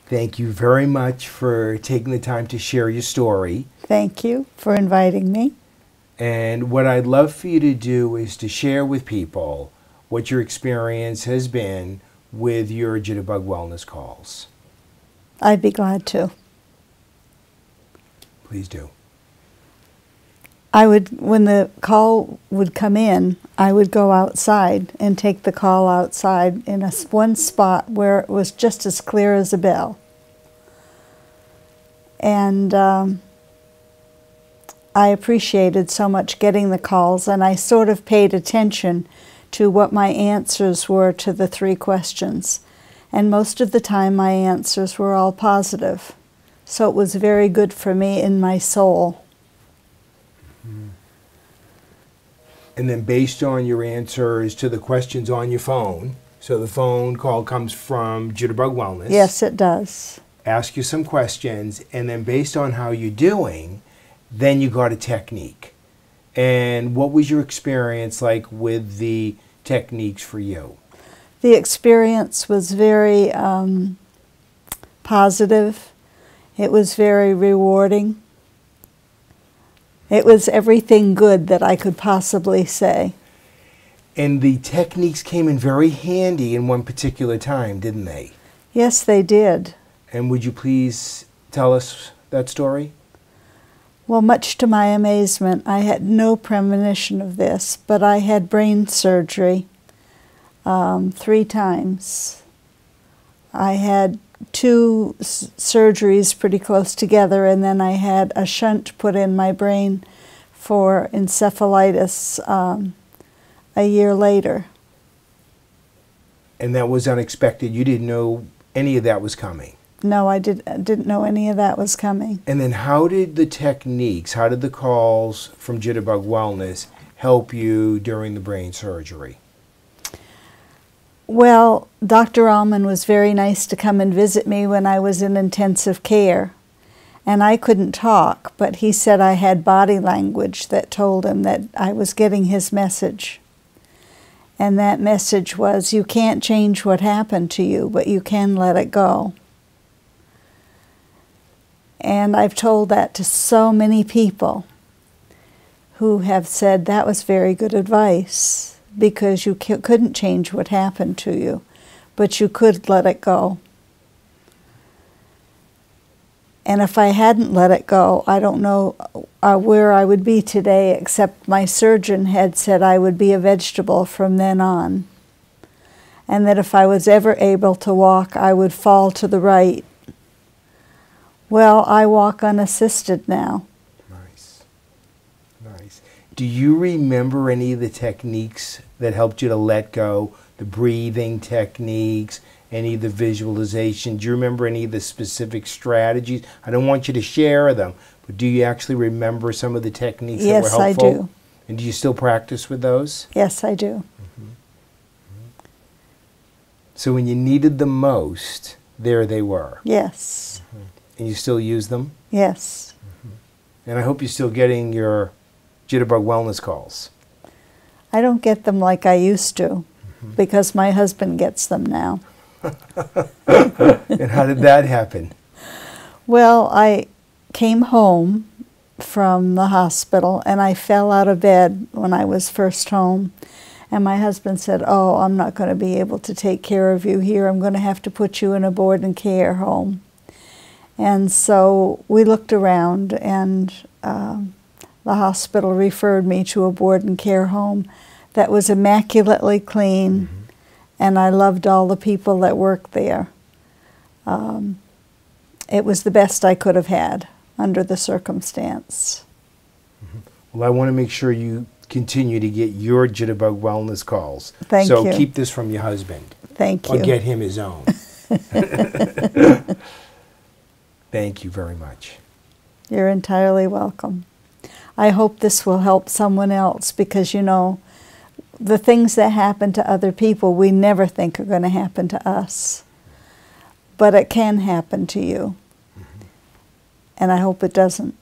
Thank you very much for taking the time to share your story. Thank you for inviting me. And what I'd love for you to do is to share with people what your experience has been with your Jitterbug Wellness Calls. I'd be glad to. Please do. When the call would come in, I would go outside and take the call outside in one spot where it was just as clear as a bell. And I appreciated so much getting the calls, and I sort of paid attention to what my answers were to the 3 questions. And most of the time my answers were all positive. So it was very good for me in my soul. And then based on your answers to the questions on your phone, so the phone call comes from Jitterbug Wellness. Yes, it does. Ask you some questions, and then based on how you're doing, then you got a technique. And what was your experience like with the techniques for you? The experience was very positive. It was very rewarding. It was everything good that I could possibly say. And the techniques came in very handy in one particular time, didn't they? Yes, they did. And would you please tell us that story? Well, much to my amazement, I had no premonition of this, but I had brain surgery 3 times. I had 2 surgeries pretty close together, and then I had a shunt put in my brain for encephalitis a year later. And that was unexpected. You didn't know any of that was coming. No, I didn't know any of that was coming. And then how did the techniques, how did the calls from Jitterbug Wellness help you during the brain surgery? Well, Dr. Allman was very nice to come and visit me when I was in intensive care. And I couldn't talk, but he said I had body language that told him that I was getting his message. And that message was, you can't change what happened to you, but you can let it go. And I've told that to so many people who have said that was very good advice, because you couldn't change what happened to you, but you could let it go. And if I hadn't let it go, I don't know where I would be today, except my surgeon had said I would be a vegetable from then on. And that if I was ever able to walk, I would fall to the right. Well, I walk unassisted now. Nice. Nice. Do you remember any of the techniques that helped you to let go? The breathing techniques, any of the visualization? Do you remember any of the specific strategies? I don't want you to share them, but do you actually remember some of the techniques that were helpful? Yes, I do. And do you still practice with those? Yes, I do. So when you needed them most, there they were. Yes. And you still use them? Yes. And I hope you're still getting your Jitterbug Wellness Calls. I don't get them like I used to, because my husband gets them now. And how did that happen? Well, I came home from the hospital, and I fell out of bed when I was first home. And my husband said, "Oh, I'm not going to be able to take care of you here. I'm going to have to put you in a board and care home." And so we looked around, and the hospital referred me to a board and care home that was immaculately clean, and I loved all the people that worked there. It was the best I could have had under the circumstance. Well, I want to make sure you continue to get your Jitterbug Wellness Calls. Thank you. So keep this from your husband. Thank you. Or get him his own. Thank you very much. You're entirely welcome. I hope this will help someone else, because, you know, the things that happen to other people we never think are going to happen to us. But it can happen to you. And I hope it doesn't.